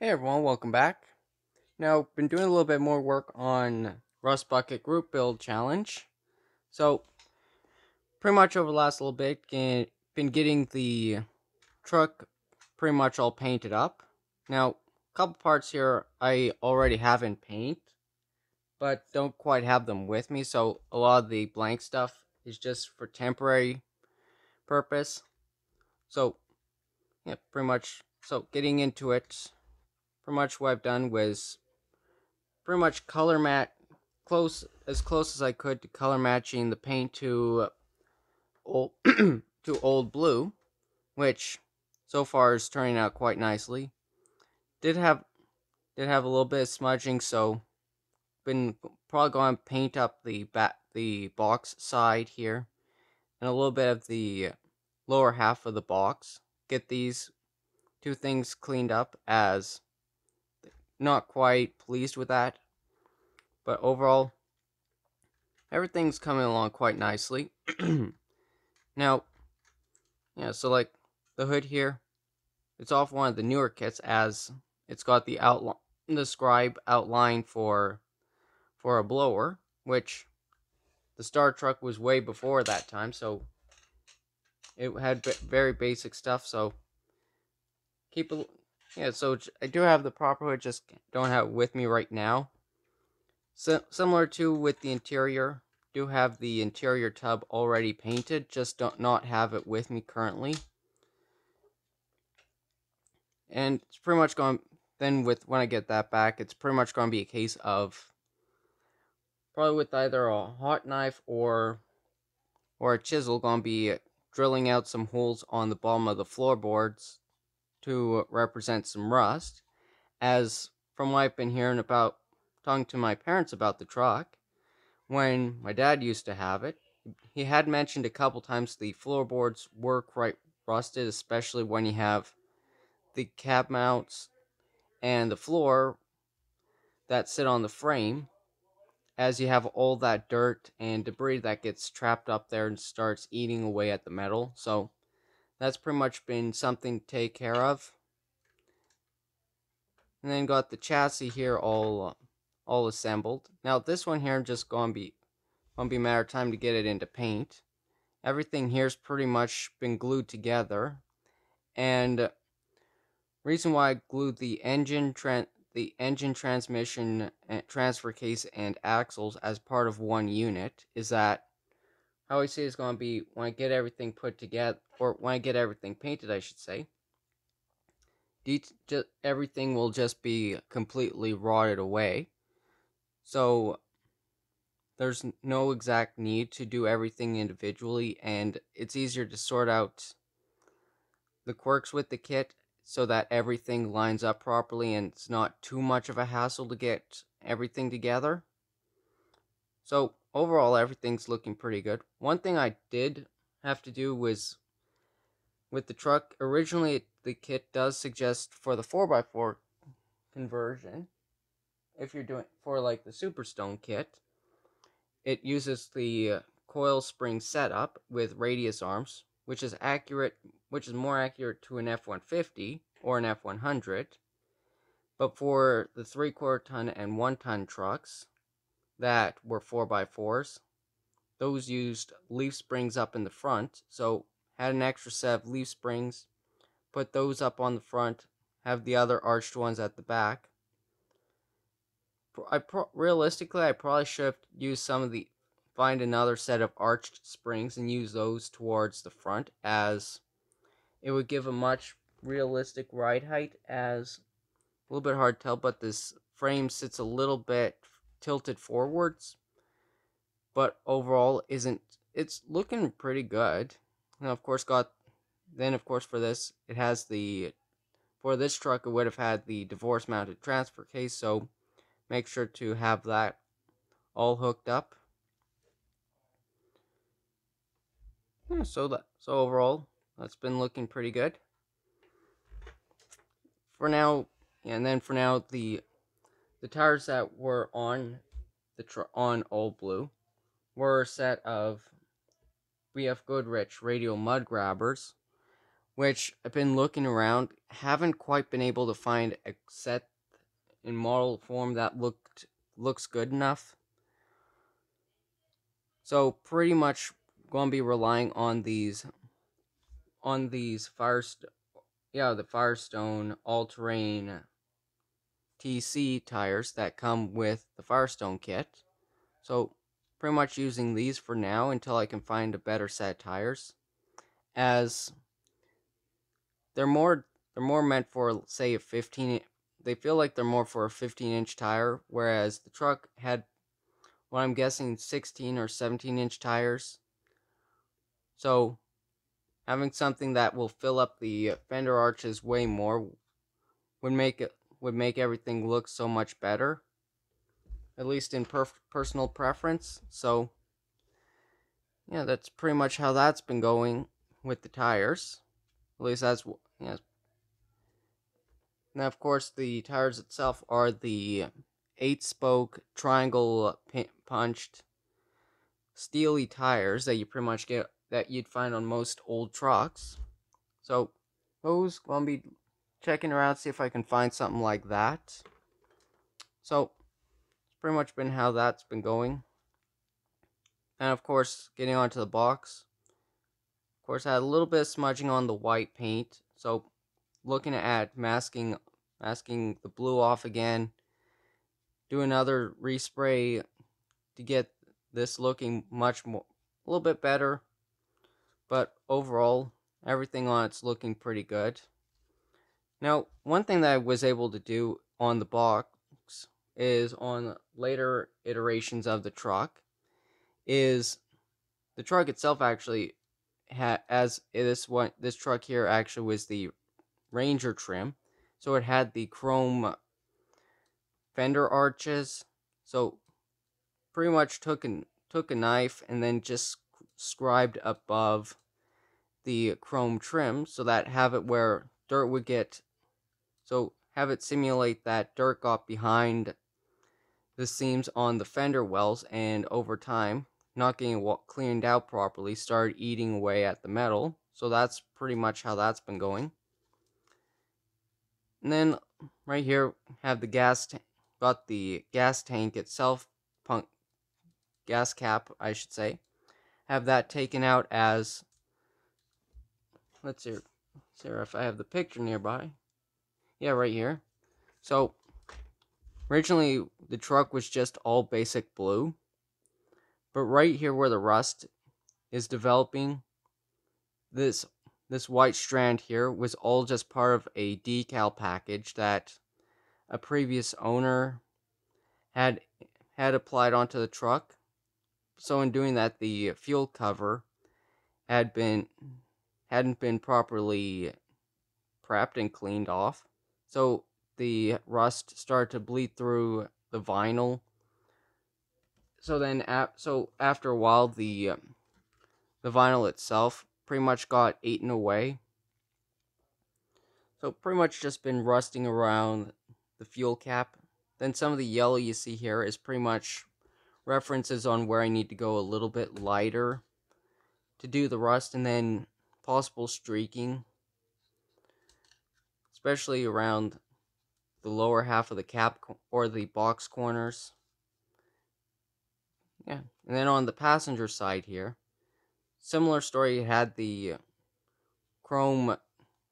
Hey everyone, welcome back. Now, been doing a little bit more work on Rust Bucket Group Build Challenge. So, pretty much over the last little bit, been getting the truck pretty much all painted up. Now, a couple parts here I already have in paint, but don't quite have them with me, so a lot of the blank stuff is just for temporary purpose. So, yeah, pretty much, so getting into it, pretty much what I've done was pretty much color match close as I could to color matching the paint to old to old blue, which so far is turning out quite nicely. Did have a little bit of smudging, so been probably going to paint up the box side here and a little bit of the lower half of the box. Get these two things cleaned up, as not quite pleased with that, but overall everything's coming along quite nicely. Now, yeah, so like the hood here, it's off one of the newer kits, as it's got the scribe outline for a blower, which the Star Truck was way before that time, so it had very basic stuff. So keep it, yeah. So I do have the proper hood, just don't have it with me right now. So similar to with the interior, do have the interior tub already painted, just don't not have it with me currently. And it's pretty much going, then with when I get that back, it's pretty much going to be a case of probably with either a hot knife or a chisel, going to be drilling out some holes on the bottom of the floorboards to represent some rust. As from what I've been hearing about, talking to my parents about the truck, when my dad used to have it, he had mentioned a couple times the floorboards were quite rusted, especially when you have the cab mounts and the floor that sit on the frame, as you have all that dirt and debris that gets trapped up there and starts eating away at the metal. So that's pretty much been something to take care of. And then got the chassis here all assembled. Now this one here, I'm just gonna be a matter of time to get it into paint. Everything here's pretty much been glued together, and reason why I glued the engine, transmission, transfer case, and axles as part of one unit is that how I say it's going to be when I get everything put together, or when I get everything painted, I should say. Everything will just be completely rotted away. So there's no exact need to do everything individually, and it's easier to sort out the quirks with the kit so that everything lines up properly and it's not too much of a hassle to get everything together. So overall, everything's looking pretty good. One thing I did have to do was with the truck. Originally, the kit does suggest for the 4x4 conversion, if you're doing for like the Superstone kit, it uses the coil spring setup with radius arms, which is more accurate to an F-150 or an F-100. But for the 3/4 ton and 1 ton trucks that were 4x4s, those used leaf springs up in the front, so had an extra set of leaf springs, put those up on the front, have the other arched ones at the back. Realistically, I probably should have used find another set of arched springs and use those towards the front, as it would give a much realistic ride height, as a little bit hard to tell, but this frame sits a little bit tilted forwards, but overall it's looking pretty good. And of course for this, it has for this truck it would have had the divorce mounted transfer case, so make sure to have that all hooked up. Yeah, so overall, that's been looking pretty good. For now, and then for now, the tires that were on on Old Blue were a set of BF Goodrich radial mud grabbers, which I've been looking around, haven't quite been able to find a set in model form that looks good enough. So pretty much going to be relying on these the Firestone all-terrain TC tires that come with the Firestone kit. So pretty much using these for now until I can find a better set of tires, as they're more meant for, say, a 15. They feel like they're more for a 15-inch tire, whereas the truck had, what I'm guessing, 16 or 17-inch tires. So having something that will fill up the fender arches way more would make everything look so much better, at least in personal preference. So yeah, that's pretty much how that's been going with the tires. At least that's, yeah. Now, of course, the tires itself are the 8-spoke triangle punched steely tires that you pretty much get, that you'd find on most old trucks. So those gonna be checking around, see if I can find something like that. So it's pretty much been how that's been going. And of course, getting onto the box. Of course, I had a little bit of smudging on the white paint, so looking at masking the blue off again, do another respray to get this looking much more, a little bit better. But overall, everything on it's looking pretty good. Now, one thing that I was able to do on the box is, on later iterations of the truck, is the truck itself actually as this truck here actually was the Ranger trim, so it had the chrome fender arches. So pretty much took a knife and then just scribed above the chrome trim, so that have it where dirt would get, so have it simulate that dirt got behind the seams on the fender wells, and over time, not getting cleaned out properly, started eating away at the metal. So that's pretty much how that's been going. And then right here have the got the gas tank itself, gas cap, I should say. Have that taken out as, let's see if I have the picture nearby. Yeah, right here. So originally the truck was just all basic blue, but right here where the rust is developing, this white strand here was all just part of a decal package that a previous owner had applied onto the truck. So in doing that, the fuel cover hadn't been properly prepped and cleaned off. So the rust started to bleed through the vinyl. So then, after a while, the vinyl itself pretty much got eaten away. So pretty much just been rusting around the fuel cap. Then some of the yellow you see here is pretty much references on where I need to go a little bit lighter to do the rust, and then possible streaking, especially around the lower half of the cap or the box corners. Yeah, and then on the passenger side here, similar story, had the chrome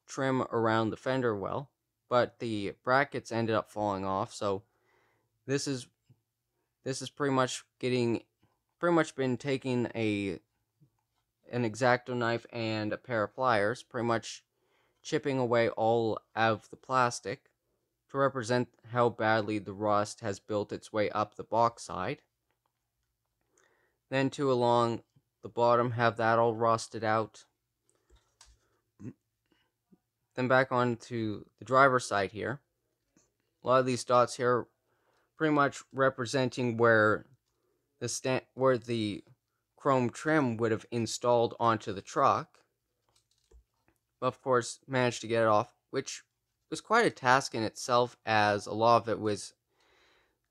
trim around the fender well, but the brackets ended up falling off. So this is pretty much been taking an X-Acto knife and a pair of pliers, pretty much chipping away all of the plastic to represent how badly the rust has built its way up the box side. Then to along the bottom, have that all rusted out. Then back onto the driver's side here. A lot of these dots here pretty much representing where the chrome trim would have installed onto the truck. But of course, managed to get it off, which was quite a task in itself, as a lot of it was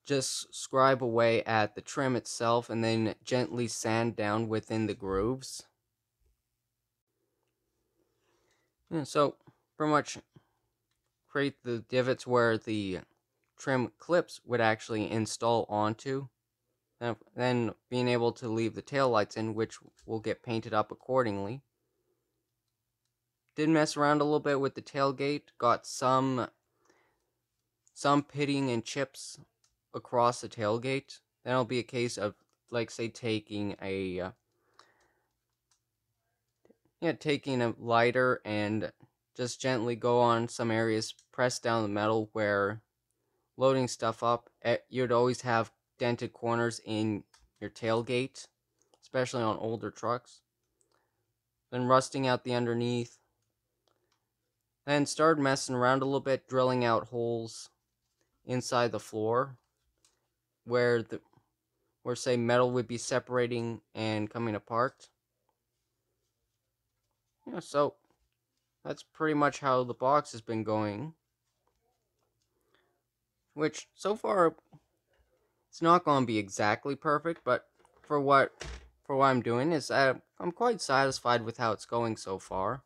just scribe away at the trim itself and then gently sand down within the grooves. Yeah, so pretty much create the divots where the trim clips would actually install onto. Then being able to leave the tail lights in, which will get painted up accordingly. Did mess around a little bit with the tailgate, got some pitting and chips across the tailgate. Then it'll be a case of, like, say, taking a lighter and just gently go on some areas, press down the metal where loading stuff up. You'd always have dented corners in your tailgate, especially on older trucks. Then rusting out the underneath. Then started messing around a little bit, drilling out holes inside the floor where say metal would be separating and coming apart. Yeah, so that's pretty much how the box has been going. Which so far it's not going to be exactly perfect, but for what I'm doing is I'm quite satisfied with how it's going so far.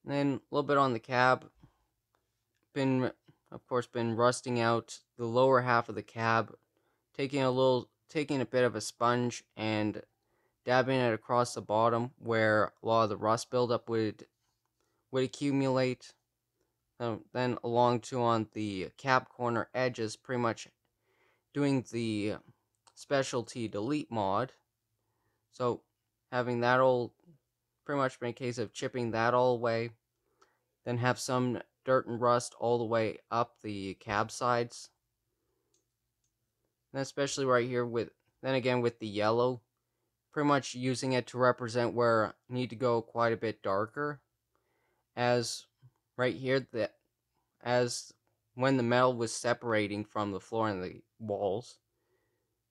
And then a little bit on the cab. Been rusting out the lower half of the cab, taking a bit of a sponge and dabbing it across the bottom where a lot of the rust buildup would accumulate. Then along on the cab corner edges, pretty much doing the specialty delete mod. So having that all pretty much been a case of chipping that all away. Then have some dirt and rust all the way up the cab sides. And especially right here with the yellow, pretty much using it to represent where I need to go quite a bit darker. As right here, as when the metal was separating from the floor and the walls,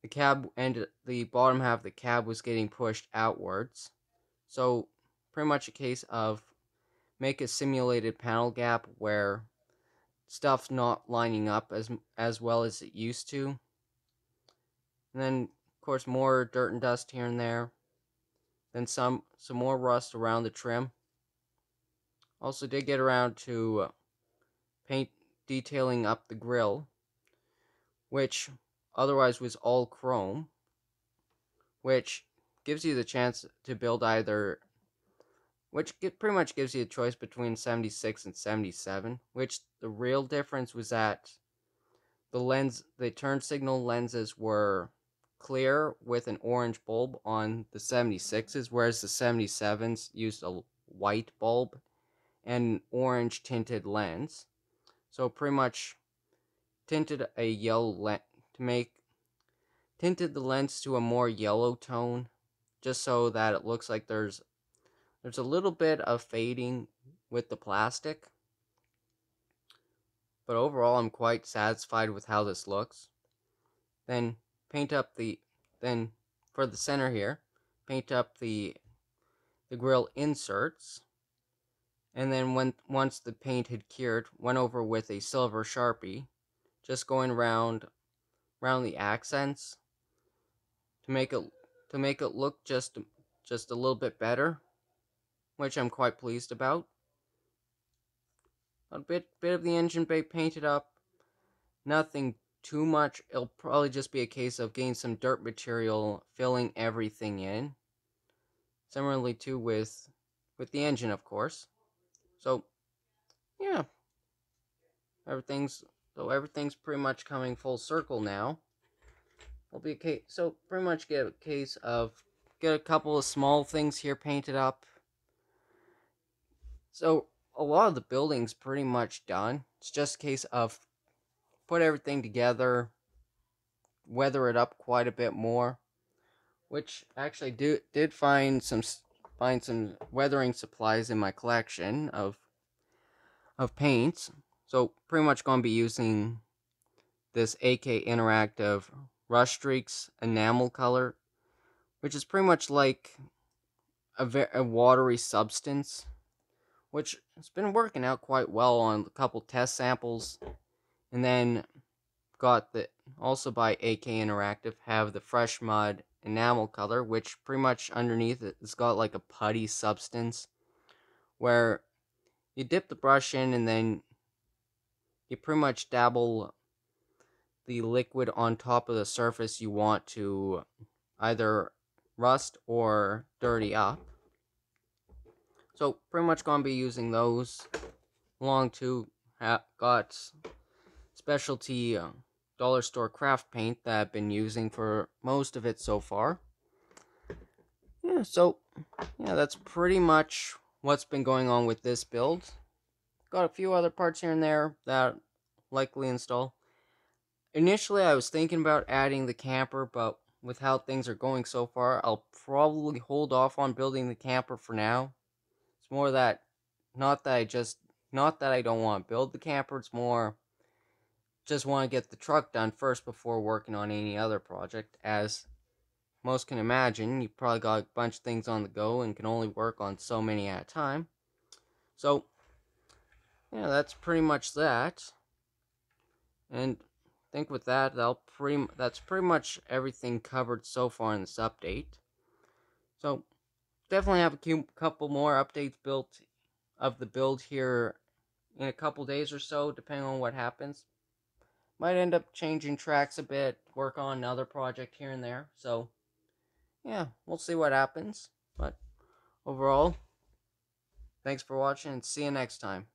the bottom half of the cab was getting pushed outwards. So pretty much a case of make a simulated panel gap where stuff's not lining up as well as it used to. And then of course more dirt and dust here and there. Then some more rust around the trim. Also did get around to paint detailing up the grill, which otherwise was all chrome, which gives you the chance to build pretty much gives you a choice between 76 and 77, which the real difference was that the turn signal lenses were clear with an orange bulb on the 76s, whereas the 77s used a white bulb and an orange tinted lens. So pretty much tinted a yellow tinted the lens to a more yellow tone, just so that it looks like there's a little bit of fading with the plastic. But overall, I'm quite satisfied with how this looks. Then for the center here, paint up the grill inserts. And then once the paint had cured, went over with a silver Sharpie, just going around the accents to make it look just a little bit better, which I'm quite pleased about. A bit of the engine bay painted up, nothing too much. It'll probably just be a case of getting some dirt material, filling everything in. Similarly too with the engine, of course. So yeah, everything's pretty much coming full circle now. It'll be a case, so pretty much get a couple of small things here painted up. So a lot of the building's pretty much done. It's just a case of put everything together, weather it up quite a bit more, which actually did find some weathering supplies in my collection of paints. So pretty much going to be using this AK Interactive Rush Streaks enamel color, which is pretty much like a watery substance, which has been working out quite well on a couple test samples. And then got also by AK Interactive, have the Fresh Mud enamel color, which pretty much underneath it's got like a putty substance where you dip the brush in and then you pretty much dabble the liquid on top of the surface you want to either rust or dirty up. So pretty much gonna be using those along to got specialty dollar store craft paint that I've been using for most of it so far. Yeah, so yeah, that's pretty much what's been going on with this build. Got a few other parts here and there that likely install. Initially, I was thinking about adding the camper, but with how things are going so far, I'll probably hold off on building the camper for now. It's more that, not that I just, not that I don't want to build the camper, it's more just want to get the truck done first before working on any other project. As most can imagine, you've probably got a bunch of things on the go and can only work on so many at a time. So, yeah, that's pretty much that. And I think with that, that's pretty much everything covered so far in this update. So, definitely have a couple more updates built of the build here in a couple days or so, depending on what happens. Might end up changing tracks a bit, work on another project here and there. So, yeah, we'll see what happens. But overall, thanks for watching and see you next time.